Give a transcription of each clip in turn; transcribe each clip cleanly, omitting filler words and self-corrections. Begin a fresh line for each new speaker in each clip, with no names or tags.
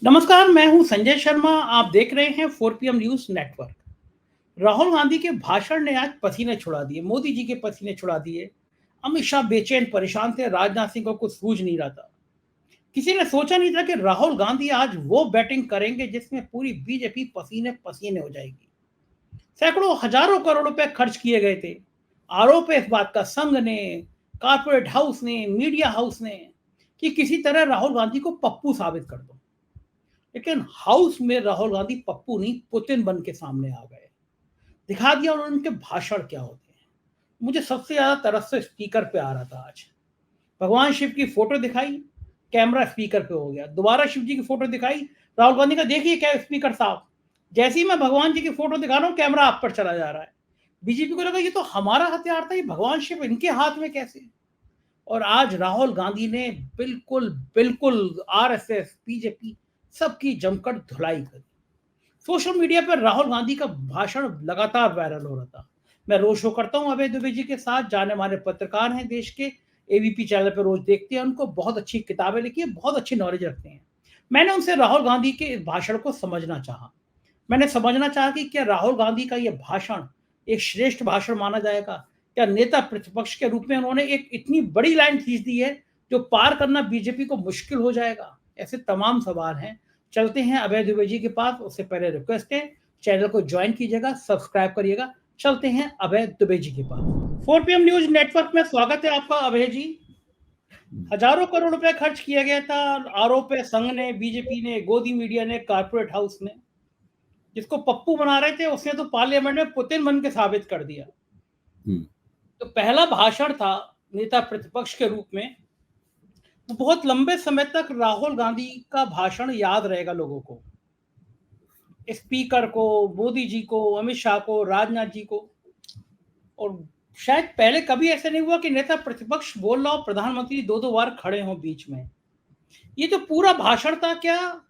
नमस्कार, मैं हूं संजय शर्मा। आप देख रहे हैं 4 PM news network. Rahul Gandhi के भाषण ने आज पसीने छुड़ा दिए, मोदी जी के पसीने छुड़ा दिए। अमित शाह बेचैन परेशान थे, राजनाथ सिंह को कुछ सूझ नहीं रहा था। किसी ने सोचा नहीं था कि राहुल गांधी आज वो बैटिंग करेंगे जिसमें पूरी बीजेपी पसीने पसीने हो जाएगी। सैकड़ों हजारों करोड़ रुपए खर्च किए गए थे। आरोप है इस बात का संघ ने, कारपोरेट हाउस ने, मीडिया हाउस ने, कि किसी तरह राहुल गांधी को पप्पू साबित कर दो। लेकिन हाउस में राहुल गांधी पप्पू नहीं, पुतिन बन के सामने आ गए। दिखा दिया उन्होंने उनके भाषण क्या होते हैं। मुझे सबसे ज्यादा तरस तो स्पीकर पे आ रहा था आज। भगवान शिव की फोटो दिखाई, कैमरा स्पीकर पे हो गया। दोबारा शिव जी की फोटो दिखाई, राहुल गांधी का देखिए क्या स्पीकर साहब। जैसे ही मैं भगवान जी की फोटो दिखा रहा हूँ, कैमरा आप पर चला जा रहा है। बीजेपी को लगा ये तो हमारा हथियार था, ये भगवान शिव इनके हाथ में कैसे। और आज राहुल गांधी ने बिल्कुल बिल्कुल आरएसएस, बीजेपी सबकी जमकर धुलाई करी। सोशल मीडिया पर राहुल गांधी का भाषण लगातार वायरल हो रहा था। मैं रोज शो करता हूं अभय दुबे जी के साथ, जाने माने पत्रकार हैं देश के। एबीपी चैनल पर रोज देखते हैं उनको, बहुत अच्छी किताबें लिखी है, बहुत अच्छी नॉलेज रखते हैं। मैंने उनसे राहुल गांधी के इस भाषण को समझना चाहा। मैंने समझना चाहा कि क्या राहुल गांधी का यह भाषण एक श्रेष्ठ भाषण माना जाएगा। क्या नेता प्रतिपक्ष के रूप में उन्होंने एक इतनी बड़ी लाइन खींच दी है जो पार करना बीजेपी को मुश्किल हो जाएगा। ऐसे तमाम सवाल हैं। चलते हैं अभय दुबे जी के पास। उससे पहले रिक्वेस्ट है, चैनल को ज्वाइन कीजिएगा, सब्सक्राइब करिएगा। चलते हैं अभय दुबे जी के पास। 4 PM न्यूज नेटवर्क में स्वागत है आपका अभय जी। हजारों करोड़ रुपए खर्च किया गया था। आरोप है संघ ने, बीजेपी ने, गोदी मीडिया ने, कारपोरेट हाउस ने। जिसको पप्पू बना रहे थे उसने तो पार्लियामेंट में पुतिन बन के साबित कर दिया। तो पहला भाषण था नेता प्रतिपक्ष के रूप में। तो बहुत लंबे समय तक राहुल गांधी का भाषण याद रहेगा लोगों को, स्पीकर को, मोदी जी को, अमित शाह को, राजनाथ जी को। और शायद पहले कभी ऐसा नहीं हुआ कि नेता प्रतिपक्ष बोल रहा हो, प्रधानमंत्री दो दो बार खड़े हों बीच में। ये जो पूरा भाषण था, क्या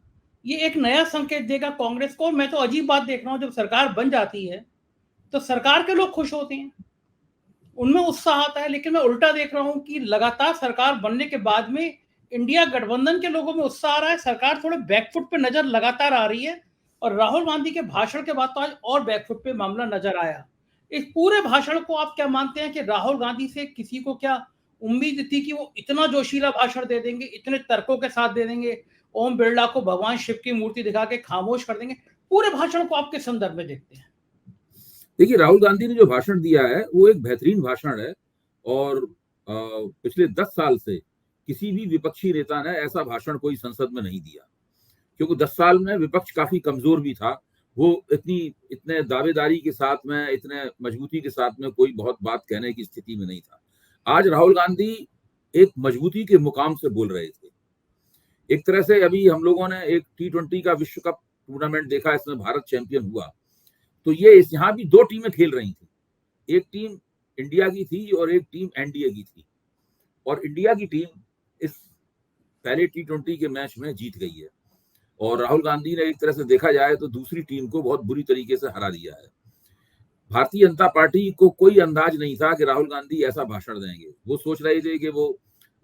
ये एक नया संकेत देगा कांग्रेस को। मैं तो अजीब बात देख रहा हूं, जब सरकार बन जाती है तो सरकार के लोग खुश होते हैं, उनमें उत्साह आता है। लेकिन मैं उल्टा देख रहा हूं कि लगातार सरकार बनने के बाद में इंडिया गठबंधन के लोगों में उत्साह आ रहा है, सरकार थोड़े बैकफुट पे नजर लगातार आ रही है। और राहुल गांधी के भाषण के बाद तो आज और बैकफुट पे मामला नजर आया। इस पूरे भाषण को आप क्या मानते हैं कि राहुल गांधी से किसी को क्या उम्मीद थी कि वो इतना जोशीला भाषण दे देंगे, इतने तर्कों के साथ दे देंगे, ओम बिरला को भगवान शिव की मूर्ति दिखा के खामोश कर देंगे। पूरे भाषण को आपके संदर्भ में देखते हैं।
देखिए, राहुल गांधी ने जो भाषण दिया है वो एक बेहतरीन भाषण है। और पिछले 10 साल से किसी भी विपक्षी नेता ने ऐसा भाषण कोई संसद में नहीं दिया, क्योंकि 10 साल में विपक्ष काफी कमजोर भी था। वो इतने दावेदारी के साथ में, इतने मजबूती के साथ में कोई बहुत बात कहने की स्थिति में नहीं था। आज राहुल गांधी एक मजबूती के मुकाम से बोल रहे थे। एक तरह से अभी हम लोगों ने एक T20 का विश्व कप टूर्नामेंट देखा, इसमें भारत चैंपियन हुआ। तो ये यहाँ भी 2 टीमें खेल रही थी। एक टीम इंडिया की थी और एक टीम एनडीए की थी। और इंडिया की टीम इस पहले T20 के मैच में जीत गई है। और राहुल गांधी ने एक तरह से देखा जाए तो दूसरी टीम को बहुत बुरी तरीके से हरा दिया है। भारतीय जनता पार्टी को कोई अंदाज नहीं था कि राहुल गांधी ऐसा भाषण देंगे। वो सोच रहे थे कि वो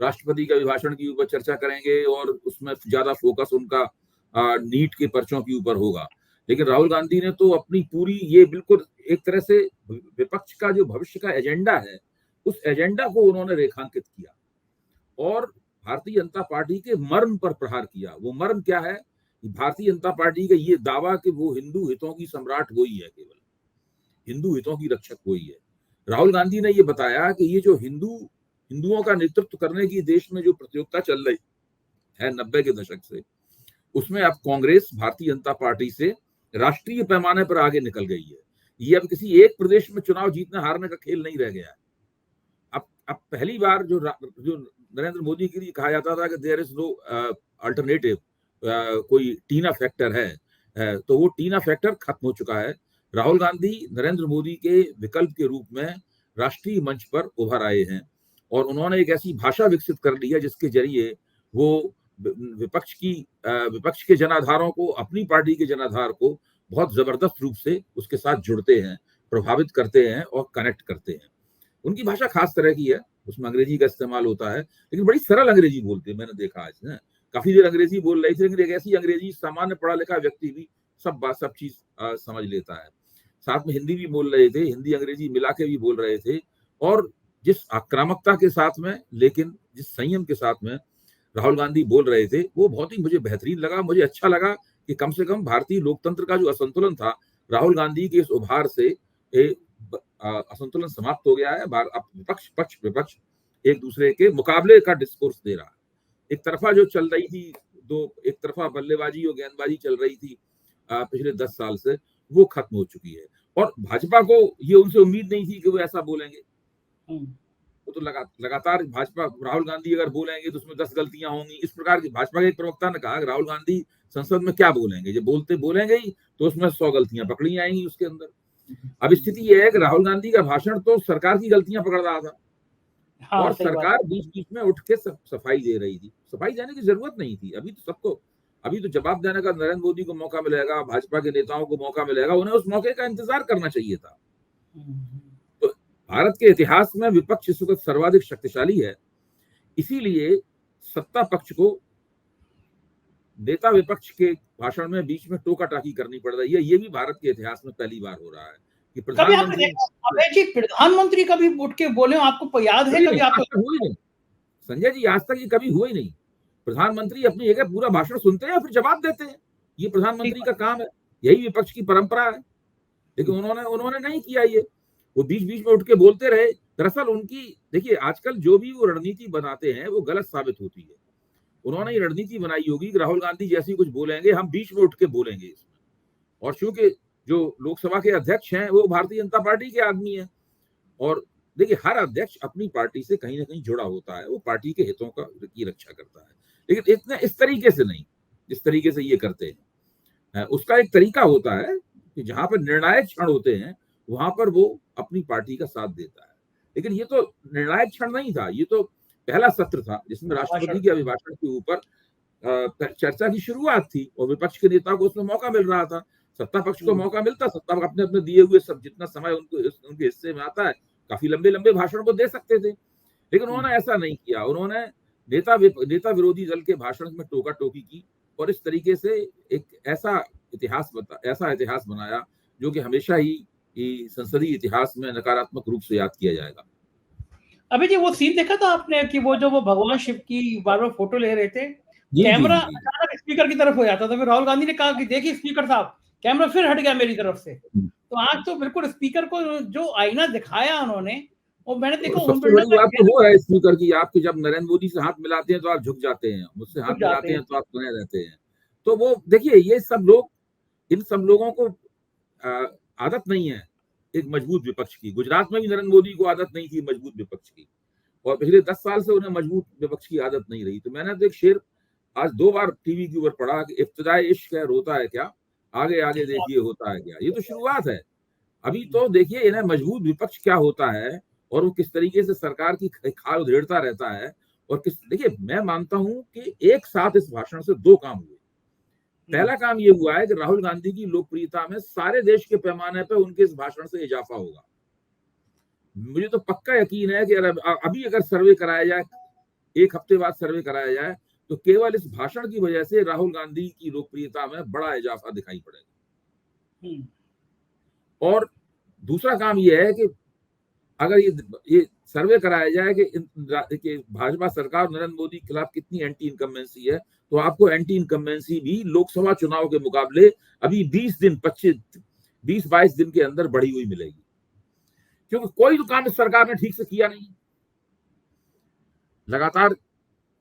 राष्ट्रपति के अभिभाषण के ऊपर चर्चा करेंगे और उसमें ज्यादा फोकस उनका नीट के पर्चों के ऊपर होगा। लेकिन राहुल गांधी ने तो अपनी पूरी, ये बिल्कुल एक तरह से विपक्ष का जो भविष्य का एजेंडा है, उस एजेंडा को उन्होंने रेखांकित किया और भारतीय जनता पार्टी के मर्म पर प्रहार किया। वो मर्म क्या है? भारतीय जनता पार्टी का ये दावा कि वो हिंदू हितों की सम्राट वही है, केवल हिंदू हितों की रक्षक वही है। राहुल गांधी ने ये बताया कि ये जो हिंदुओं का नेतृत्व करने की देश में जो प्रतियोगिता चल रही है 90 के दशक से, उसमें अब कांग्रेस भारतीय जनता पार्टी से राष्ट्रीय पैमाने पर आगे निकल गई है। ये अब किसी एक प्रदेश में चुनाव जीतने हारने का खेल नहीं रह गया है। अब पहली बार जो नरेंद्र मोदी के लिए कहा जाता था कि देयर इज नो अल्टरनेटिव, कोई टीना फैक्टर है, तो वो टीना फैक्टर खत्म हो चुका है। राहुल गांधी नरेंद्र मोदी के विकल्प के रूप में राष्ट्रीय मंच पर उभर आए हैं और उन्होंने एक ऐसी भाषा विकसित कर ली है जिसके जरिए वो विपक्ष के जनाधारों को, अपनी पार्टी के जनाधार को बहुत जबरदस्त रूप से उसके साथ जुड़ते हैं, प्रभावित करते हैं और कनेक्ट करते हैं। उनकी भाषा खास तरह की है, उसमें अंग्रेजी का इस्तेमाल होता है, लेकिन बड़ी सरल अंग्रेजी बोलते हैं। मैंने देखा आज काफी देर अंग्रेजी बोल रहे थे, लेकिन एक ऐसी अंग्रेजी सामान्य पढ़ा लिखा व्यक्ति भी सब चीज समझ लेता है। साथ में हिंदी भी बोल रहे थे, हिंदी अंग्रेजी मिला के भी बोल रहे थे, और जिस आक्रामकता के साथ में, लेकिन जिस संयम के साथ में राहुल गांधी बोल रहे थे, वो बहुत ही मुझे बेहतरीन लगा। मुझे अच्छा लगा कि कम से कम भारतीय लोकतंत्र का जो असंतुलन था, राहुल गांधी के इस उभार से असंतुलन समाप्त हो गया है। अब पक्ष विपक्ष एक दूसरे के मुकाबले का डिस्कोर्स दे रहा है। एक तरफा जो चल रही थी, एक तरफा बल्लेबाजी और गेंदबाजी चल रही थी पिछले 10 साल से, वो खत्म हो चुकी है। और भाजपा को ये उनसे उम्मीद नहीं थी कि वो ऐसा बोलेंगे। वो तो लगातार भाजपा, राहुल गांधी अगर बोलेंगे तो उसमें 10 गलतियां होंगी, इस प्रकार की। भाजपा के एक प्रवक्ता ने कहा कि राहुल गांधी संसद में क्या बोलेंगे, जब बोलेंगे ही तो उसमें 100 गलतियां पकड़ी जाएंगी उसके अंदर। अब स्थिति यह है कि राहुल गांधी का भाषण तो सरकार की गलतियां पकड़ रहा था, और सरकार बीच बीच में उठ के सफाई दे रही थी। सफाई देने की जरूरत नहीं थी। अभी तो जवाब देने का नरेंद्र मोदी को मौका मिलेगा, भाजपा के नेताओं को मौका मिलेगा, उन्हें उस मौके का इंतजार करना चाहिए था। तो भारत के इतिहास में विपक्ष इस वक्त सर्वाधिक शक्तिशाली है, इसीलिए सत्ता पक्ष को नेता विपक्ष के भाषण में बीच में टोका टाकी करनी पड़ रही है। ये भी भारत के इतिहास में पहली बार हो रहा है कि
प्रधानमंत्री कभी उठ के बोले, आपको याद है कभी? आप
हुई नहीं संजय जी, आज तक ये कभी हुआ ही नहीं। प्रधानमंत्री अपनी जगह पूरा भाषण सुनते हैं, फिर जवाब देते हैं। ये प्रधानमंत्री का काम है, यही विपक्ष की परंपरा है। लेकिन उन्होंने नहीं किया ये। वो बीच बीच में उठ के बोलते रहे। दरअसल उनकी, देखिए, आजकल जो भी वो रणनीति बनाते हैं वो गलत साबित होती है। उन्होंने ये रणनीति बनाई होगी कि राहुल गांधी जैसी कुछ बोलेंगे, हम बीच में उठ के बोलेंगे इसमें। और चूंकि जो लोकसभा के अध्यक्ष हैं वो भारतीय जनता पार्टी के आदमी हैं, और देखिए, हर अध्यक्ष अपनी पार्टी से कहीं ना कहीं जुड़ा होता है, वो पार्टी के हितों की रक्षा करता है। लेकिन इतना इस तरीके से नहीं, जिस तरीके से ये करते हैं। उसका एक तरीका होता है कि जहां पर निर्णायक क्षण होते हैं वहां पर वो अपनी पार्टी का साथ देता है। लेकिन ये तो निर्णायक क्षण नहीं था, ये तो पहला सत्र था जिसमें राष्ट्रपति के अभिभाषण के ऊपर चर्चा की शुरुआत थी, और विपक्ष के नेता को उसमें मौका मिल रहा था। सत्ता पक्ष को मौका मिलता, सत्ता अपने अपने दिए हुए सब जितना समय उनके हिस्से में आता है, काफी लंबे लंबे भाषण को दे सकते थे। लेकिन उन्होंने ऐसा नहीं किया। उन्होंने नेता विरोधी दल के भाषण में टोका टोकी की, और इस तरीके से एक ऐसा इतिहास बनाया जो कि हमेशा ही संसदीय इतिहास में नकारात्मक रूप से याद किया जाएगा।
अभी जी, वो सीन देखा था आपने कि वो भगवान शिव की बार बार फोटो ले रहे थे, कैमरा अचानक स्पीकर की तरफ हो जाता था, फिर राहुल गांधी ने कहा कि देखिए स्पीकर साहब, कैमरा फिर हट गया मेरी तरफ से। तो आज तो बिल्कुल स्पीकर को जो आईना दिखाया उन्होंने, वो मैंने देखा।
सबसे बड़ी बात तो वो है स्पीकर की, आपके जब नरेंद्र मोदी से हाथ मिलाते हैं तो आप झुक जाते हैं, मुझसे हाथ मिलाते हैं तो आप बने रहते हैं। तो वो देखिए, ये सब लोग, इन सब लोगों को आदत नहीं है एक मजबूत विपक्ष की। गुजरात में भी नरेंद्र मोदी को आदत नहीं थी मजबूत विपक्ष की, और पिछले 10 साल से उन्हें मजबूत विपक्ष की आदत नहीं रही। तो मैंने तो एक शेर आज 2 बार टीवी के ऊपर पढ़ा कि इब्तिदाए इश्क है रोता है क्या, आगे आगे देखिए होता है क्या। ये तो शुरुआत है। अभी तो देखिए इन्हें मजबूत विपक्ष क्या होता है, और वो किस तरीके से सरकार की खाल उधेड़ता रहता है। और देखिए, मैं मानता हूं कि एक साथ इस भाषण से 2 काम हुए। पहला काम ये हुआ है कि राहुल गांधी की लोकप्रियता में सारे देश के पैमाने पर उनके इस भाषण से इजाफा होगा। मुझे तो पक्का यकीन है कि अभी अगर सर्वे कराया जाए, 1 हफ्ते बाद सर्वे कराया जाए, तो केवल इस भाषण की वजह से राहुल गांधी की लोकप्रियता में बड़ा इजाफा दिखाई पड़ेगा। और दूसरा काम यह है कि अगर ये सर्वे कराया जाए कि भाजपा सरकार नरेंद्र मोदी के खिलाफ कितनी एंटी इनकम्बेंसी है, तो आपको एंटी इनकम्बेंसी भी लोकसभा चुनाव के मुकाबले अभी 20-22 दिन के अंदर बढ़ी हुई मिलेगी, क्योंकि कोई तो काम इस सरकार ने ठीक से किया नहीं। लगातार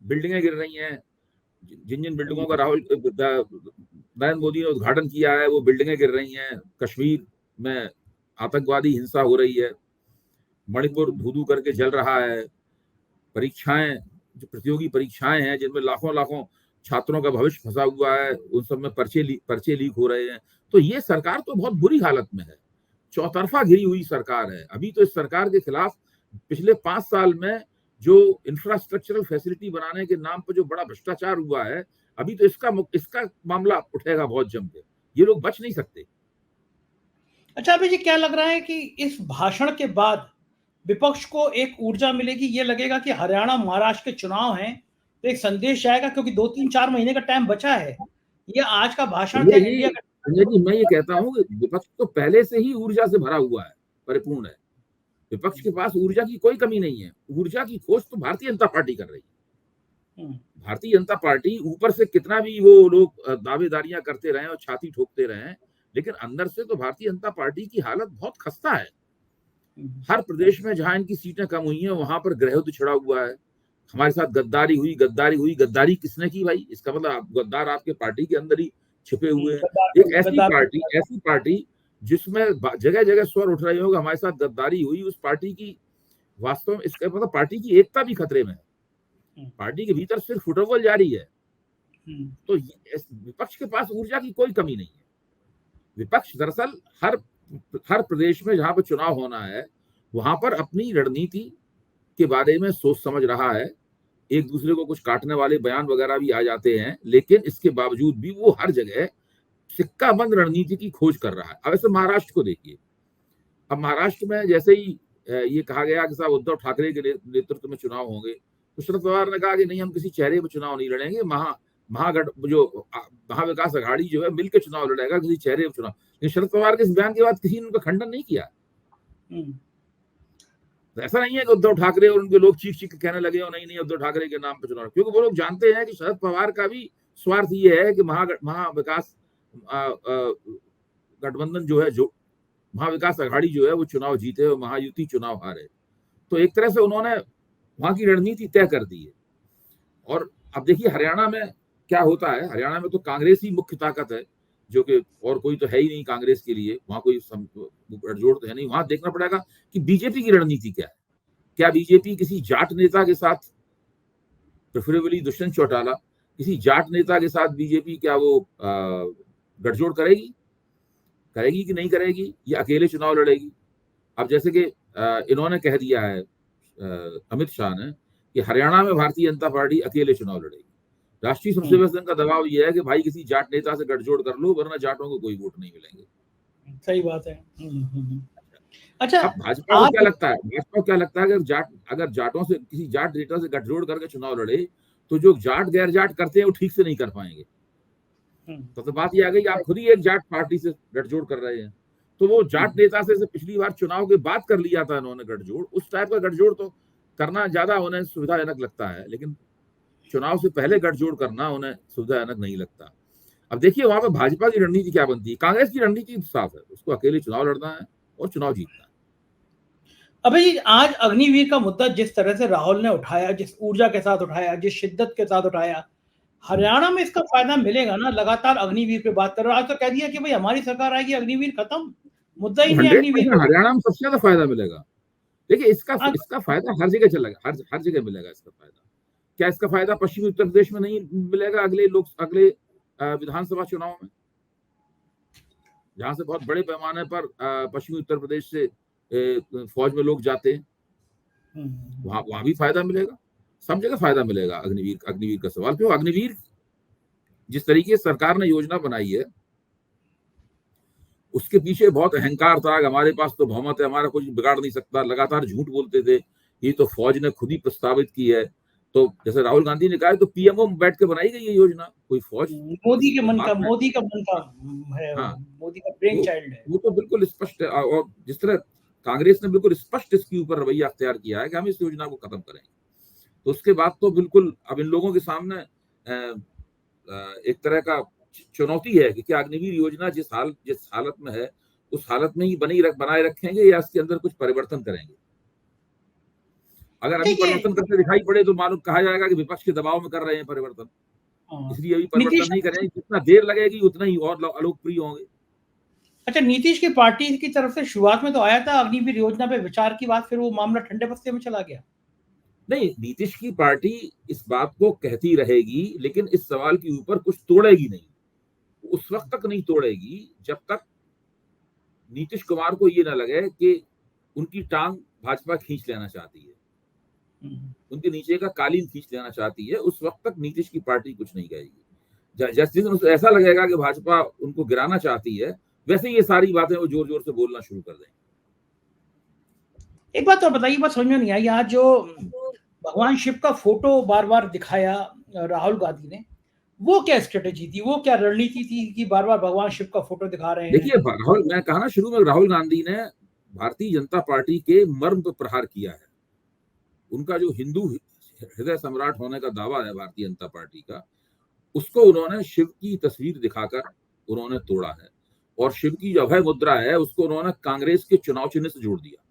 बिल्डिंगें गिर रही हैं। जिन बिल्डिंगों का नरेंद्र मोदी ने उद्घाटन किया है, वो बिल्डिंगें गिर रही हैं। कश्मीर में आतंकवादी हिंसा हो रही है। मणिपुर धू करके जल रहा है। परीक्षाएं, जो प्रतियोगी परीक्षाएं हैं जिनमें लाखों छात्रों का भविष्य फंसा हुआ है, उन सब में पर्चे लीक हो रहे हैं। तो ये सरकार तो बहुत बुरी हालत में है, चौतरफा घिरी हुई सरकार है। अभी तो इस सरकार के खिलाफ पिछले 5 साल में जो इंफ्रास्ट्रक्चरल फैसिलिटी बनाने के नाम पर जो बड़ा भ्रष्टाचार हुआ है, अभी तो इसका मामला उठेगा बहुत जम के। ये लोग बच नहीं सकते।
अच्छा, अभी जी, क्या लग रहा है कि इस भाषण के बाद विपक्ष को एक ऊर्जा मिलेगी? ये लगेगा कि हरियाणा महाराष्ट्र के चुनाव हैं, तो एक संदेश जाएगा, क्योंकि 2-3-4 महीने का टाइम बचा है। ये आज का भाषण था
संजय
इंडिया का।
जी, मैं ये कहता हूँ कि विपक्ष तो पहले से ही ऊर्जा से भरा हुआ है, परिपूर्ण है। विपक्ष के पास ऊर्जा की कोई कमी नहीं है। ऊर्जा की खोज तो भारतीय जनता पार्टी कर रही है। भारतीय जनता पार्टी ऊपर से कितना भी वो लोग दावेदारियां करते रहे और छाती ठोकते रहे, लेकिन अंदर से तो भारतीय जनता पार्टी की हालत बहुत खस्ता है। हर प्रदेश में जहां इनकी सीटें कम हुई हैं वहां पर गृहयुद्ध छिड़ा हुआ है। हमारे साथ गद्दारी हुई, गद्दारी किसने की भाई? इसका मतलब गद्दार आपके पार्टी के अंदर ही छिपे हुए हैं। एक ऐसी पार्टी जिसमें जगह जगह स्वर उठ रहे होंगे हमारे साथ गद्दारी हुई, उस पार्टी की वास्तव में इसका मतलब पार्टी की एकता भी खतरे में है। पार्टी के भीतर सिर्फ फुटबॉल जारी है। तो विपक्ष के पास ऊर्जा की कोई कमी नहीं है। विपक्ष दरअसल हर प्रदेश में जहां पर चुनाव होना है वहां पर अपनी रणनीति के बारे में सोच समझ रहा है। एक दूसरे को कुछ काटने वाले बयान वगैरह भी आ जाते हैं, लेकिन इसके बावजूद भी वो हर जगह सिक्का बंद रणनीति की खोज कर रहा है। अब ऐसे महाराष्ट्र को देखिए। अब महाराष्ट्र में जैसे ही ये कहा गया कि साहब उद्धव ठाकरे के नेतृत्व में चुनाव होंगे, तो शरद पवार ने कहा कि नहीं, हम किसी चेहरे पर चुनाव नहीं लड़ेंगे, महाविकास अघाड़ी जो है मिलकर चुनाव लड़ेगा, किसी चेहरे पर चुनाव। लेकिन शरद पवार के इस बयान के बाद किसी ने उनका खंडन नहीं किया। तो ऐसा नहीं है कि उद्धव ठाकरे और उनके लोग चीख के कहने लगे और नहीं उद्धव ठाकरे के नाम पर चुनाव, क्योंकि वो लोग जानते हैं कि शरद पवार का भी स्वार्थ ये है कि महाविकास गठबंधन जो है, जो महाविकास अघाड़ी जो है वो चुनाव जीते और महायुति चुनाव हारे। तो एक तरह से उन्होंने वहां की रणनीति तय कर दी है। और अब देखिए हरियाणा में क्या होता है। हरियाणा में तो कांग्रेस ही मुख्य ताकत है, जो कि और कोई तो है ही नहीं कांग्रेस के लिए। वहां कोई गठजोड़ तो है नहीं। वहां देखना पड़ेगा कि बीजेपी की रणनीति क्या है। क्या बीजेपी किसी जाट नेता के साथ, प्रेफरेबली दुष्यंत चौटाला, किसी जाट नेता के साथ बीजेपी क्या वो गठजोड़ करेगी कि नहीं करेगी, या अकेले चुनाव लड़ेगी? अब जैसे कि इन्होंने कह दिया है अमित शाह ने कि हरियाणा में भारतीय जनता पार्टी अकेले चुनाव लड़ेगी। राष्ट्रीय स्वयंसेवक संघ का दबाव यह है कि भाई किसी जाट नेता से गठजोड़ कर लो, वरना जाटों को कोई वोट नहीं मिलेंगे।
सही बात है। अच्छा,
अब भाजपा को क्या लगता है? भाजपा को क्या लगता है कि अगर जाटों से, किसी जाट नेता से गठजोड़ करके चुनाव लड़े तो जो जाट गैर जाट करते हैं वो ठीक से नहीं कर पाएंगे। तो बात ये आ गई, आप खुद ही एक जाट पार्टी से गठजोड़ कर रहे हैं। तो वो जाट नेता से पिछली बार चुनाव के बाद कर लिया था इन्होंने गठजोड़। उस टाइप का गठजोड़ तो करना ज्यादा उन्हें सुविधाजनक लगता है, लेकिन चुनाव से पहले गठजोड़ करना उन्हें सुविधाजनक नहीं लगता। अब देखिए वहां पर भाजपा की रणनीति क्या बनती है। कांग्रेस की रणनीति साफ है, उसको अकेले चुनाव लड़ना है और चुनाव जीतना है।
अभी आज अग्निवीर का मुद्दा जिस तरह से राहुल ने उठाया, जिस ऊर्जा के साथ उठाया, जिस शिद्दत के साथ उठाया, हरियाणा में इसका फायदा मिलेगा ना? लगातार अग्निवीर पे बात कर रहे हो। आज तो कह दिया कि भाई हमारी सरकार आएगी, अग्निवीर खत्म, मुद्दा ही नहीं अग्निवीर।
हरियाणा में सबसे ज्यादा फायदा मिलेगा। देखिए इसका फायदा हर जगह चलेगा, हर जगह मिलेगा इसका फायदा। क्या इसका फायदा पश्चिमी उत्तर प्रदेश में नहीं मिलेगा अगले विधानसभा चुनाव में, जहां से बहुत बड़े पैमाने पर पश्चिमी उत्तर प्रदेश से फौज में लोग जाते हैं? वहां भी फायदा मिलेगा, सब जगह फायदा मिलेगा। अग्निवीर का सवाल क्यों? अग्निवीर जिस तरीके से सरकार ने योजना बनाई है उसके पीछे बहुत अहंकार था कि हमारे पास तो बहुमत है, हमारा कुछ बिगाड़ नहीं सकता। लगातार झूठ बोलते थे। ये तो फौज ने खुद ही प्रस्तावित की है। तो जैसे राहुल गांधी ने कहा तो पीएमओ बैठ के बनाई गई ये योजना, कोई फौज
मोदी का मन का है। हाँ, मोदी का ब्रेन चाइल्ड है।
वो तो बिल्कुल स्पष्ट है। और जिस तरह कांग्रेस ने बिल्कुल स्पष्ट इसके ऊपर रवैया अख्तियार किया है कि हम इस योजना को खत्म करेंगे, तो उसके बाद तो बिल्कुल अब इन लोगों के सामने एक तरह का चुनौती है कि क्या अग्निवीर योजना जिस हालत में है उस हालत में ही बनाए रखेंगे या इसके अंदर कुछ परिवर्तन करेंगे। अगर अभी परिवर्तन करते दिखाई पड़े तो मालूम कहा जाएगा कि विपक्ष के दबाव में कर रहे हैं परिवर्तन, इसलिए अभी परिवर्तन नहीं करेंगे। जितना देर लगेगी उतना ही और अलोकप्रिय होंगे।
अच्छा, नीतीश की पार्टी की तरफ से शुरुआत में तो आया था अग्निवीर योजना पे विचार की बात, फिर वो मामला ठंडे बस्ते में चला गया।
नहीं, नीतीश की पार्टी इस बात को कहती रहेगी, लेकिन इस सवाल के ऊपर कुछ तोड़ेगी नहीं। उस वक्त तक नहीं तोड़ेगी जब तक नीतीश कुमार को ये ना लगे कि उनकी टांग भाजपा खींच लेना चाहती है, उनके नीचे का कालीन खींच लेना चाहती है। उस वक्त तक नीतीश की पार्टी कुछ नहीं कहेगी। जिस दिन ऐसा लगेगा कि भाजपा उनको गिराना चाहती है, वैसे ये सारी बातें वो जोर जोर से बोलना शुरू कर देंगे।
एक बात तो बताइए, बात समझ में नहीं आई। आज जो भगवान शिव का फोटो बार बार दिखाया राहुल गांधी ने, वो क्या स्ट्रेटेजी थी, वो क्या रणनीति थी कि बार बार भगवान शिव का फोटो दिखा रहे हैं?
देखिए राहुल, मैं कहा ना शुरू में, राहुल गांधी ने भारतीय जनता पार्टी के मर्म पर प्रहार किया है। उनका जो हिंदू हृदय सम्राट होने का दावा है भारतीय जनता पार्टी का, उसको उन्होंने शिव की तस्वीर दिखाकर उन्होंने तोड़ा है। और शिव की जो अभय मुद्रा है उसको उन्होंने कांग्रेस के चुनाव चिन्ह से जोड़ दिया।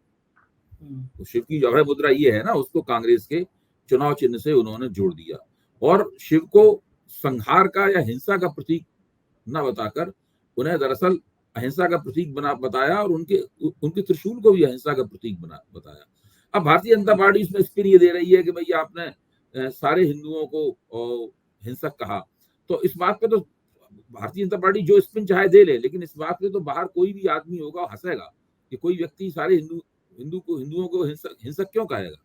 तो शिव की जो अभय मुद्रा ये है ना, उसको कांग्रेस के चुनाव चिन्ह से उन्होंने जोड़ दिया और शिव को संहार का या हिंसा का प्रतीक न बताकर उन्हें दरअसल अहिंसा का प्रतीक बताया और उनके त्रिशूल को भी अहिंसा का प्रतीक बताया। अब भारतीय जनता पार्टी इसमें स्पिन ये दे रही है कि भाई आपने सारे हिंदुओं को हिंसक कहा, तो इस बात पे तो भारतीय जनता पार्टी जो स्पिन चाहे दे ले, लेकिन इस बात पे तो बाहर कोई भी आदमी होगा हंसेगा कि कोई व्यक्ति सारे हिंदुओं को हिंसक क्यों कहेगा।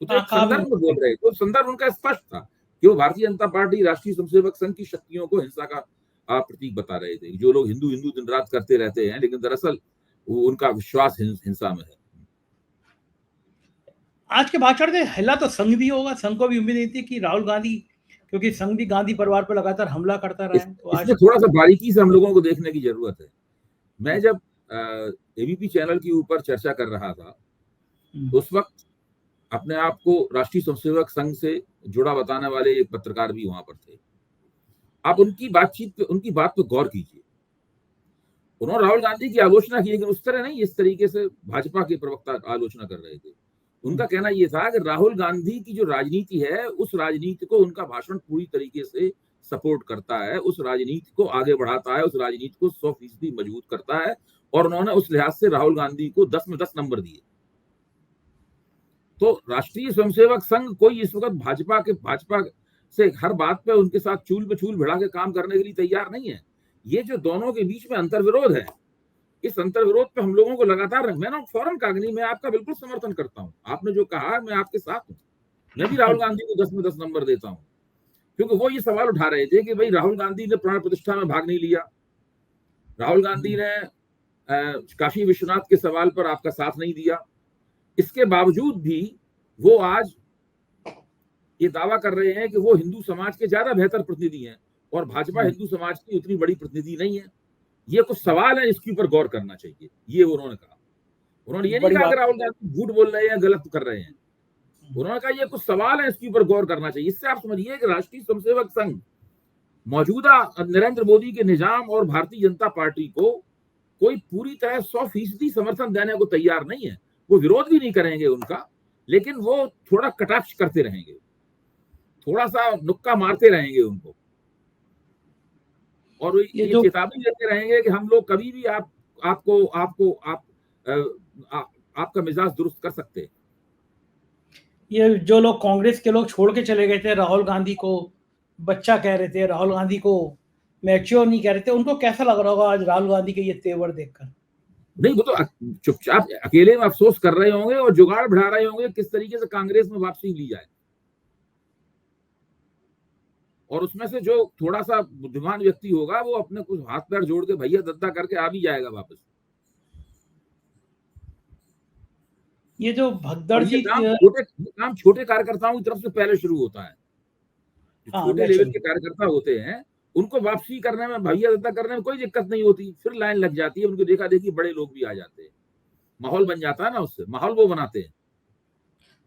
तो एक संदर्भ में बोल रहे, तो संदर्भ उनका स्पष्ट था कि वो भारतीय जनता पार्टी राष्ट्रीय स्वयंसेवक संघ की शक्तियों को हिंसा का प्रतीक बता रहे थे। जो लोग हिंदू दिन रात करते रहते हैं, लेकिन दरअसल उनका विश्वास हिंसा में है।
आज के भाषण से हिला तो संघ भी होगा, संघ को भी उम्मीद नहीं थी कि राहुल गांधी, क्योंकि संघ भी गांधी परिवार पर लगातार हमला करता रहा है। तो
इसमें थोड़ा सा बारीकी से हम लोगों को देखने की जरूरत है। मैं जब एबीपी चैनल के ऊपर चर्चा कर रहा था, उस वक्त अपने आप को राष्ट्रीय स्वयंसेवक संघ से जुड़ा बताने वाले एक पत्रकार भी वहां पर थे। आप उनकी बात पर गौर कीजिए। उन्होंने राहुल गांधी की आलोचना की, लेकिन उस तरह नहीं, इस तरीके से भाजपा के प्रवक्ता आलोचना कर रहे थे। उनका कहना यह था कि राहुल गांधी की जो राजनीति है, उस राजनीति को उनका भाषण पूरी तरीके से सपोर्ट करता है, उस राजनीति को आगे बढ़ाता है, उस राजनीति को 100% मजबूत करता है। और उन्होंने उस लिहाज से राहुल गांधी को 10 में 10 नंबर दिए। तो राष्ट्रीय स्वयंसेवक संघ कोई इस वक्त भाजपा से हर बात पे उनके साथ चूल पे चूल भिड़ा के काम करने के लिए तैयार नहीं है। ये जो दोनों के बीच में अंतर्विरोध है, इस अंतर्विरोध पे हम लोगों को लगातार, मैं ना फौरन कहा नहीं, मैं आपका बिल्कुल समर्थन करता हूँ, आपने जो कहा मैं आपके साथ हूँ। मैं भी राहुल गांधी को 10 में 10 नंबर देता हूँ, क्योंकि वो ये सवाल उठा रहे थे कि भाई राहुल गांधी ने प्राण प्रतिष्ठा में भाग नहीं लिया, राहुल गांधी ने काशी विश्वनाथ के सवाल पर आपका साथ नहीं दिया, इसके बावजूद भी वो आज ये दावा कर रहे हैं कि वो हिंदू समाज के ज्यादा बेहतर प्रतिनिधि हैं और भाजपा हिंदू समाज की उतनी बड़ी प्रतिनिधि नहीं है। ये कुछ सवाल है, इसके ऊपर गौर करना चाहिए, ये उन्होंने कहा। उन्होंने ये नहीं कहा कि राहुल गांधी झूठ बोल रहे हैं, गलत कर रहे हैं। उन्होंने कहा ये कुछ सवाल है, इसके ऊपर गौर करना चाहिए। इससे आप समझिए कि राष्ट्रीय स्वयंसेवक संघ मौजूदा नरेंद्र मोदी के निजाम और भारतीय जनता पार्टी को कोई पूरी तरह 100% समर्थन देने को तैयार नहीं है। वो विरोध भी नहीं करेंगे उनका, लेकिन वो थोड़ा कटाक्ष करते रहेंगे, थोड़ा सा नुक्का मारते रहेंगे उनको, और ये चेतावनी देते रहेंगे कि हम लोग कभी भी आपका मिजाज दुरुस्त कर सकते हैं।
ये जो लोग कांग्रेस के लोग छोड़ के चले गए थे, राहुल गांधी को बच्चा कह रहे थे, राहुल गांधी को मैच्योर नहीं कह रहे थे, उनको कैसा लग रहा होगा आज राहुल गांधी के ये तेवर देखकर?
नहीं, वो तो चुपचाप अकेले में अफसोस कर रहे होंगे और जुगाड़ बढ़ा रहे होंगे किस तरीके से कांग्रेस में वापसी ली जाए। और उसमें से जो थोड़ा सा बुद्धिमान व्यक्ति होगा वो अपने कुछ हाथ पैर जोड़ के भैया दद्दा करके आ भी जाएगा वापस।
ये जो भगदड़ जी
काम छोटे कार्यकर्ताओं की तरफ से पहले शुरू होता है। छोटे लेवल के कार्यकर्ता होते हैं, उनको वापसी करने में, भैया दद्दा करने में कोई दिक्कत नहीं होती, फिर लाइन लग जाती है, उनको देखा देखी बड़े लोग भी आ जाते हैं, माहौल बन जाता है ना, उससे माहौल वो बनाते हैं।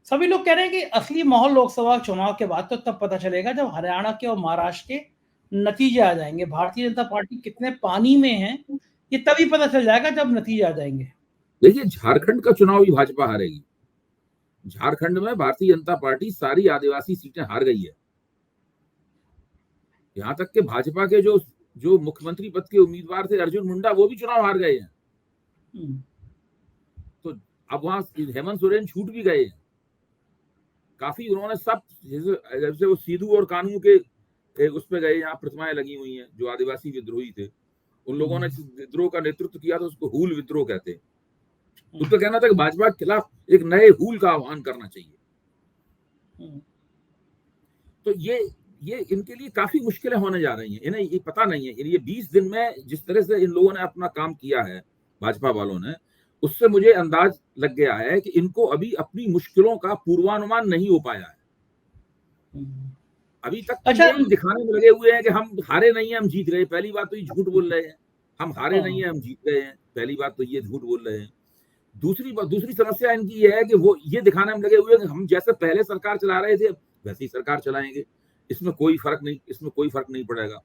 सभी लोग कह रहे हैं कि असली माहौल लोकसभा चुनाव के बाद तो तब पता चलेगा जब हरियाणा के और महाराष्ट्र के नतीजे आ जाएंगे। भारतीय जनता पार्टी कितने पानी में है ये तभी पता चल जाएगा जब नतीजे आ जाएंगे।
देखिए, झारखंड का चुनाव भी भाजपा हारेगी। झारखंड में भारतीय जनता पार्टी सारी आदिवासी सीटें हार गई है। यहां तक कि भाजपा के जो मुख्यमंत्री पद के उम्मीदवार थे अर्जुन मुंडा, वो भी चुनाव हार गए हैं। तो अब वहां हेमंत सोरेन छूट भी गए हैं काफी। उन्होंने सब, जैसे वो सीधू और कानू के उस पे गए, यहाँ प्रतिमाएं लगी हुई हैं, जो आदिवासी विद्रोही थे, उन लोगों ने विद्रोह का नेतृत्व किया था, उसको हूल विद्रोह कहते हैं। उनका कहना था कि भाजपा के खिलाफ एक नए हूल का आह्वान करना चाहिए। तो ये इनके लिए काफी मुश्किलें होने जा रही हैं। इन्हें ये पता नहीं है, ये 20 दिन में जिस तरह से इन लोगों ने अपना काम किया है, भाजपा वालों ने, उससे मुझे अंदाज लग गया है कि इनको अभी अपनी मुश्किलों का पूर्वानुमान नहीं हो पाया है। अभी तक
अच्छा।
यही दिखाने में लगे हुए हैं कि हम हारे नहीं है, हम जीत गए। पहली बात तो ये झूठ बोल रहे हैं, हम हारे नहीं है, हम जीत गए हैं। पहली बात तो ये झूठ बोल रहे हैं। दूसरी समस्या इनकी ये है कि वो ये दिखाने में लगे हुए हैं कि हम जैसे पहले सरकार चला रहे थे वैसी सरकार चलाएंगे, इसमें कोई फर्क नहीं पड़ेगा।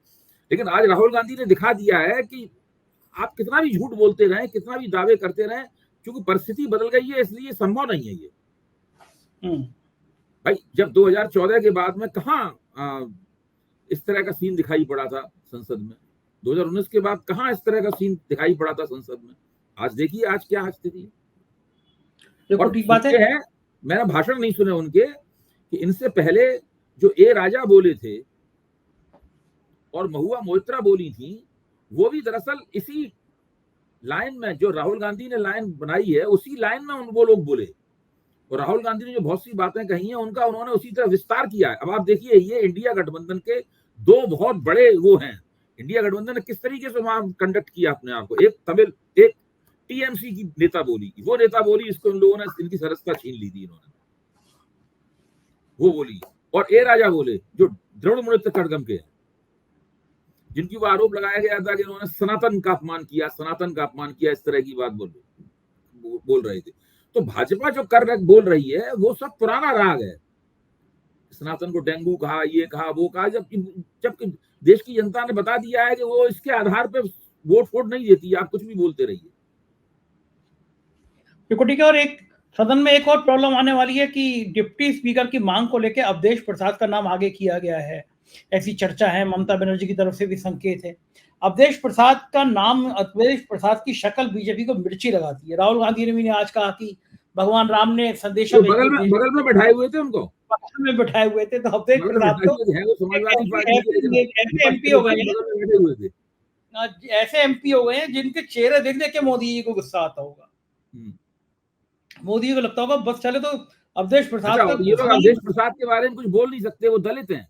लेकिन आज राहुल गांधी ने दिखा दिया है कि आप कितना भी झूठ बोलते रहे, कितना भी दावे करते रहे, क्योंकि परिस्थिति बदल गई है, इसलिए संभव नहीं है ये। भाई जब 2014 के बाद में कहाँ इस तरह का सीन दिखाई पड़ा था संसद में, 2019 के बाद कहाँ इस तरह का सीन दिखाई पड़ा था संसद में। आज देखिए आज क्या स्थिति है। और
ठीक बात है,
मैंने भाषण नहीं सुने उनके कि इनसे पहले जो ए राजा बोले थे और महुआ मोइत्रा बोली थी, वो भी दरअसल इसी लाइन में, जो राहुल गांधी ने लाइन बनाई है उसी लाइन में वो लोग बोले। और राहुल गांधी ने जो बहुत सी बातें कही हैं उनका उन्होंने उसी तरह विस्तार किया है। अब आप देखिए ये इंडिया गठबंधन के दो बहुत बड़े वो हैं। इंडिया गठबंधन ने किस तरीके से वहां कंडक्ट किया अपने आप को। एक टीएमसी की नेता बोली, वो नेता बोली, इसको इन लोगों ने इनकी सरसता छीन ली थी इन्होंने, वो बोली। और ए राजा बोले जो द्रविड़ मुनेत्र कड़गम के हैं, जिनकी वो आरोप लगाया गया था कि इन्होंने सनातन का अपमान किया, इस तरह की बात बोल रहे थे। तो भाजपा जो बोल रही है वो सब पुराना राग है। सनातन को डेंगू कहा, ये कहा, वो कहा, जब देश की जनता ने बता दिया है कि वो इसके आधार पर वोट नहीं देती, आप कुछ भी बोलते रहिए।
ठीक है। और एक सदन में एक और प्रॉब्लम आने वाली है कि डिप्टी स्पीकर की मांग को लेकर अवधेश प्रसाद का नाम आगे किया गया है, ऐसी चर्चा है। ममता बनर्जी की तरफ से भी संकेत है। अवधेश प्रसाद का नाम, अवधेश प्रसाद की शक्ल बीजेपी को मिर्ची लगाती है। राहुल गांधी ने भी आज कहा कि भगवान राम ने संदेशा
बगल में बैठाए हुए थे, उनको
बगल में बैठाए हुए थे। तो अवधेश प्रसाद तो
समाजवादी पार्टी
ऐसे एमपी हो गए, ऐसे एमपी हो गए हैं जिनके चेहरे देख देख के मोदी जी को गुस्सा आता होगा। मोदी जी को लगता होगा बस चले तो अवधेश प्रसाद का।
ये लोग अवधेश प्रसाद के बारे में कुछ बोल नहीं सकते, वो दलित हैं।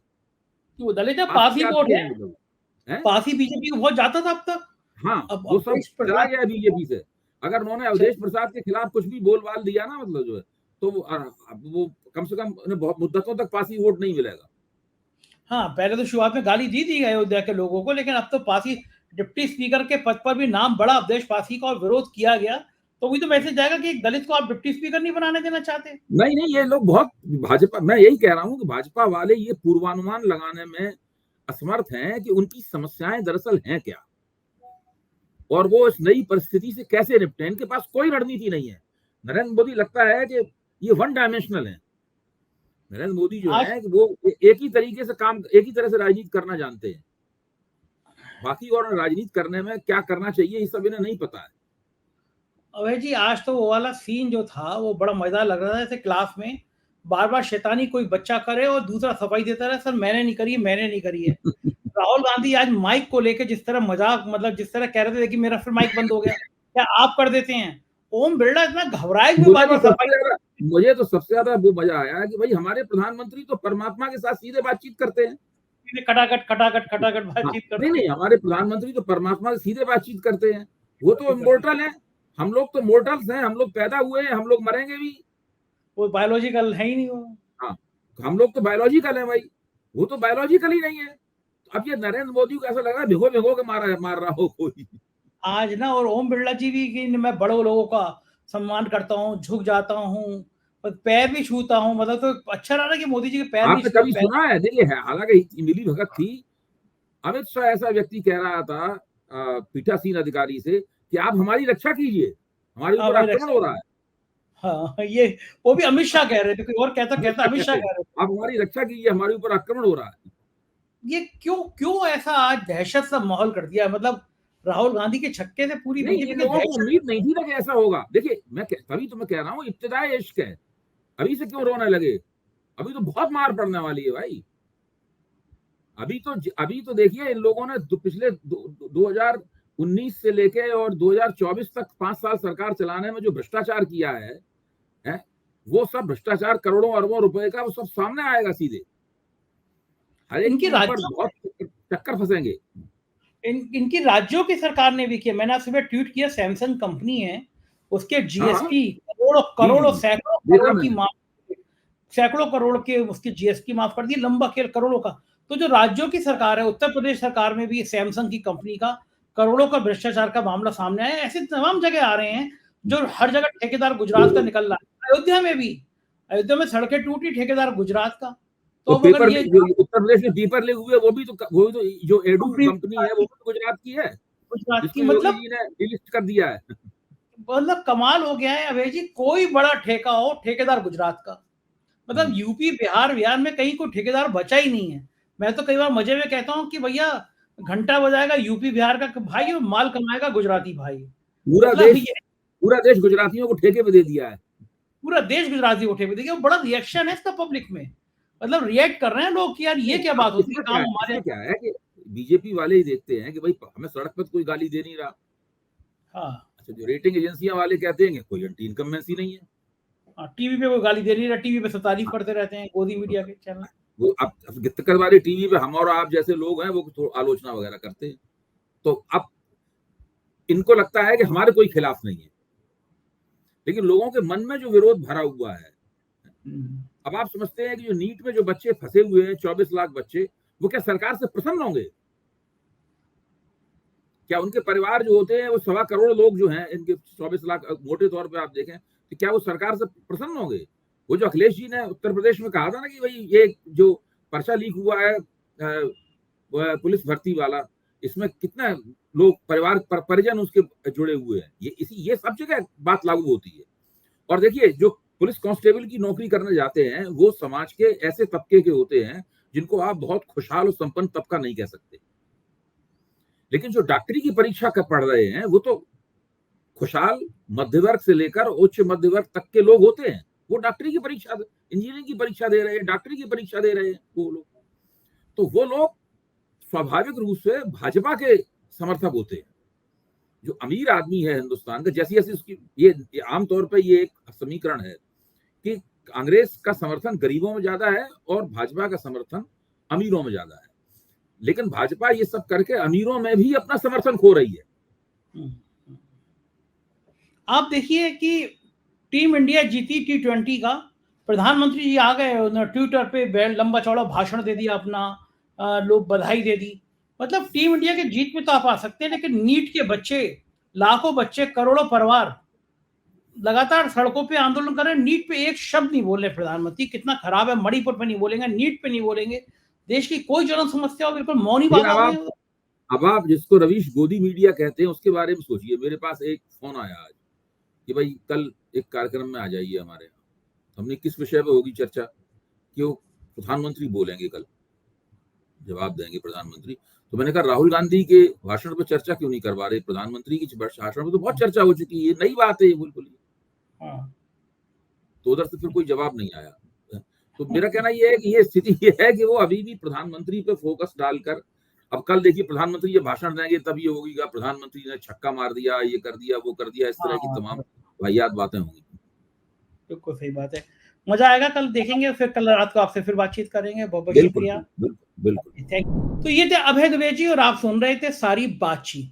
वो दलित है, पासी वोट है, पासी बीजेपी को बहुत जाता था अब तक।
हाँ, वो सब चला गया बीजेपी से। अगर उन्होंने अवधेश प्रसाद के खिलाफ कुछ भी बोल बाल दिया ना, मतलब जो है, तो वो कम से कम उन्हें बहुत मुद्दतों तक पासी वोट नहीं मिलेगा।
हाँ, पहले तो शुरुआत में गाली दी थी अयोध्या के लोगों को, लेकिन अब तो पासी डिप्टी स्पीकर के पद पर भी नाम बड़ा अवधेश पासी का और विरोध किया गया, तो वही तो मैसेज जाएगा कि एक दलित को आप डिप्टी स्पीकर नहीं बनाने देना चाहते।
नहीं, ये लोग बहुत भाजपा, मैं यही कह रहा हूं कि भाजपा वाले ये पूर्वानुमान लगाने में असमर्थ हैं कि उनकी समस्याएं दरअसल हैं क्या, और वो इस नई परिस्थिति से कैसे निपटे। इनके पास कोई रणनीति नहीं है। नरेंद्र मोदी लगता है कि ये वन डायमेंशनल है। नरेंद्र मोदी जो है वो एक ही तरह से राजनीति करना जानते हैं। बाकी और राजनीति करने में क्या करना चाहिए ये सब इन्हें नहीं पता है।
अभय जी, आज तो वो वाला सीन जो था वो बड़ा मजेदार लग रहा था। जैसे क्लास में बार बार शैतानी कोई बच्चा करे और दूसरा सफाई देता रहे, सर मैंने नहीं करी है। राहुल गांधी आज माइक को लेकर जिस तरह मजाक, मतलब जिस तरह कह रहे थे कि मेरा फिर माइक बंद हो गया, क्या आप कर देते हैं। ओम बिरला इतना घबराए हुए
मुझे तो सबसे ज्यादा वो मजा आया कि भाई हमारे प्रधानमंत्री तो परमात्मा के साथ सीधे बातचीत करते हैं,
खटाखट बातचीत करते हैं।
नहीं, हमारे प्रधानमंत्री तो परमात्मा से सीधे बातचीत करते हैं। वो तो इमोर्टल है, हम लोग तो मोर्टल्स हैं, हम लोग पैदा हुए हैं, हम लोग मरेंगे भी।
वो बायोलॉजिकल है ही नहीं वो।
हाँ, हम लोग तो बायोलॉजिकल है भाई, वो तो बायोलॉजिकल ही नहीं है। अब ये नरेंद्र मोदी को ऐसा लग रहा है भिगो के मार रहा हो कोई
आज ना। और ओम बिरला जी भी कि मैं बड़े लोगों का सम्मान करता हूँ, झुक जाता हूँ, पैर भी छूता हूँ, मतलब तो अच्छा रहा ना कि मोदी जी के पैर
आपने कभी सुना है। देखिए, हालांकि मिली भगत थी। अमित शाह ऐसा व्यक्ति कह रहा था पीठासीन अधिकारी से कि आप हमारी रक्षा कीजिए, हमारे ऊपर आक्रमण हो रहा है।
हाँ, ये वो भी अमित शाह कह रहे थे, कोई और कहता अमित शाह कह रहे थे,
आप हमारी रक्षा कीजिए, हमारे ऊपर आक्रमण हो रहा है।
ये क्यों ऐसा आज दहशत सा माहौल कर दिया। मतलब राहुल गांधी के छक्के से पूरी बीजेपी
को उम्मीद नहीं थी ना कि ऐसा होगा। देखिए, तभी तो मैं कह रहा हूँ इब्तिदाई इश्क है, अभी से क्यों रोने लगे। अभी तो बहुत मार पड़ने वाली है भाई। अभी तो देखिए, इन लोगों ने पिछले 2019 से लेके और 2024 तक 5 साल सरकार चलाने में जो भ्रष्टाचार किया है, वो सब भ्रष्टाचार करोड़ों अरबों रुपए का, वो सब सामने आएगा सीधे। हर एक के ऊपर बहुत चक्कर फंसेंगे।
इनकी राज्यों की सरकार ने भी किया। मैंने आज सुबह ट्वीट किया, सैमसंग कंपनी है, उसके जीएसटी करोड़ों सैकड़ों करोड़ की मांग, सैकड़ों करोड़ के उसकी जीएसटी माफ कर दी, लंबा खेल करोड़ों का। तो जो राज्यों की सरकार है, उत्तर प्रदेश सरकार में भी सैमसंग की कंपनी का करोड़ों का भ्रष्टाचार का मामला सामने आया है। ऐसे तमाम जगह आ रहे हैं जो हर जगह ठेकेदार गुजरात का निकल रहा है। अयोध्या में भी, अयोध्या में सड़कें टूटी, ठेकेदार गुजरात का। तो
वो
अब अगर
पेपर
ये
जो उत्तर प्रदेश में पेपर ले हुए वो भी तो जो एडू
कंपनी
कंपनी है वो भी गुजरात की है,
गुजरात की,
जिसको योगी
मतलब
जी ने डिलिस्ट कर दिया है।
कमाल हो गया है अभय जी। कोई बड़ा ठेका हो, ठेकेदार गुजरात का। मतलब यूपी, बिहार में कहीं कोई ठेकेदार बचा ही नहीं है। मैं तो कई बार मजे में कहता हूँ कि भैया घंटा बजाएगा यूपी बिहार का भाई और माल कमाएगा गुजराती भाई। मतलब ये
पूरा देश गुजरातियों को ठेके पे दे दिया है।
पूरा देश गुजराती उठे हुए। देखिए बड़ा रिएक्शन है इसका पब्लिक में, मतलब रिएक्ट कर रहे हैं लोग कि यार ये क्या बात होती है। काम हमारे
क्या है कि बीजेपी वाले ही देखते हैं कि भाई हमें सड़क पर कोई गाली दे नहीं रहा।
हाँ,
अच्छा, जो रेटिंग एजेंसियां वाले कहते हैं कोई एंटी इनकम्बेंसी नहीं है।
टीवी पे कोई गाली दे नहीं रहा, टीवी पे तारीफ करते रहते हैं गोदी मीडिया के चैनल।
वो अब गित्तकर वाले टीवी पे हम और आप जैसे लोग हैं वो तो आलोचना वगैरह करते हैं, तो अब इनको लगता है कि हमारे कोई खिलाफ नहीं है, लेकिन लोगों के मन में जो विरोध भरा हुआ है। अब आप समझते हैं कि जो नीट में जो बच्चे फंसे हुए हैं 24 लाख बच्चे, वो क्या सरकार से प्रसन्न होंगे? क्या उनके परिवार जो होते हैं वो 1.25 करोड़ लोग जो हैं, इनके 24 लाख मोटे तौर पे आप देखें तो क्या वो सरकार से प्रसन्न होंगे? वो जो अखिलेश जी ने उत्तर प्रदेश में कहा था ना कि भाई ये जो पर्चा लीक हुआ है पुलिस भर्ती वाला, इसमें कितना लोग परिवार परिजन उसके जुड़े हुए हैं, ये सब जगह बात लागू होती है। और देखिए जो पुलिस कांस्टेबल की नौकरी करने जाते हैं वो समाज के ऐसे तबके के होते हैं जिनको आप बहुत खुशहाल और संपन्न तबका नहीं कह सकते, लेकिन जो डॉक्टरी की परीक्षा कर पढ़ रहे हैं वो तो खुशहाल मध्य वर्ग से लेकर उच्च मध्य वर्ग तक के लोग होते हैं। वो डॉक्टरी की परीक्षा, इंजीनियरिंग की परीक्षा दे रहे हैं, डॉक्टरी की परीक्षा दे रहे हैं वो लोग, तो वो लोग स्वाभाविक रूप से भाजपा के समर्थक होते हैं। जो अमीर आदमी है हिंदुस्तान का, जैसी जैसी उसकी ये आमतौर पर ये एक समीकरण है कि कांग्रेस का समर्थन गरीबों में ज्यादा है और भाजपा का समर्थन अमीरों में ज्यादा है, लेकिन भाजपा ये सब करके अमीरों में भी अपना समर्थन खो रही है।
आप देखिए कि टीम इंडिया जीती T20 का, प्रधानमंत्री जी आ गए, उन्होंने ट्विटर पे लंबा चौड़ा भाषण दे दिया अपना, लोग बधाई दे दी। मतलब टीम इंडिया के जीत में तो आप आ सकते हैं, लेकिन नीट के बच्चे, लाखों बच्चे, करोड़ों परिवार लगातार सड़कों पे आंदोलन कर रहे हैं। नीट पे एक शब्द नहीं बोल रहे प्रधानमंत्री, कितना खराब है। मणिपुर पे नहीं बोलेंगे, नीट पे नहीं बोलेंगे, देश की कोई जन समस्या हो बिल्कुल मौनी बात हो गई।
अब आप जिसको रवीश गोदी मीडिया कहते हैं उसके बारे में सोचिए। मेरे पास एक फोन आया आज कि भाई कल एक कार्यक्रम में आ जाइए हमारे यहाँ, हमने किस विषय पे होगी चर्चा, कि वो प्रधानमंत्री बोलेंगे, कल जवाब देंगे प्रधानमंत्री। तो मैंने कहा राहुल गांधी के भाषण पर चर्चा क्यों नहीं करवा रहे, प्रधानमंत्री की भाषण में तो बहुत चर्चा हो चुकी है, नई बात है ये बिल्कुल। तो उधर से फिर कोई जवाब नहीं आया। तो मेरा कहना ये है कि ये स्थिति ये है कि वो अभी भी प्रधानमंत्री पे फोकस डालकर, अब कल देखिए प्रधानमंत्री ये भाषण देंगे तब ये होगी प्रधानमंत्री ने छक्का मार दिया, ये कर दिया, वो कर दिया, इस तरह की तमाम वाहियात बातें होंगी।
बिल्कुल सही बात है, मजा आएगा, कल देखेंगे, फिर कल रात को आपसे फिर बातचीत करेंगे। बहुत बहुत शुक्रिया। बिल्कुल। तो ये थे अभय दुबे जी और आप सुन रहे थे सारी बातचीत।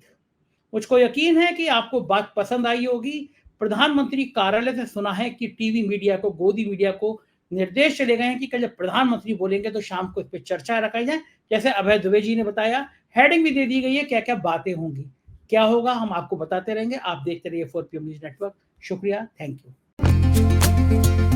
मुझको यकीन है कि आपको बात पसंद आई होगी। प्रधानमंत्री कार्यालय से सुना है कि टीवी मीडिया को, गोदी मीडिया को निर्देश चले गए हैं कि कल जब प्रधानमंत्री बोलेंगे तो शाम को इस पर चर्चा रखाई जाए, जैसे अभय दुबे जी ने बताया। हेडिंग भी दे दी गई है क्या क्या बातें होंगी, क्या होगा हम आपको बताते रहेंगे। आप देखते रहिए 4PM न्यूज नेटवर्क। शुक्रिया, थैंक यू।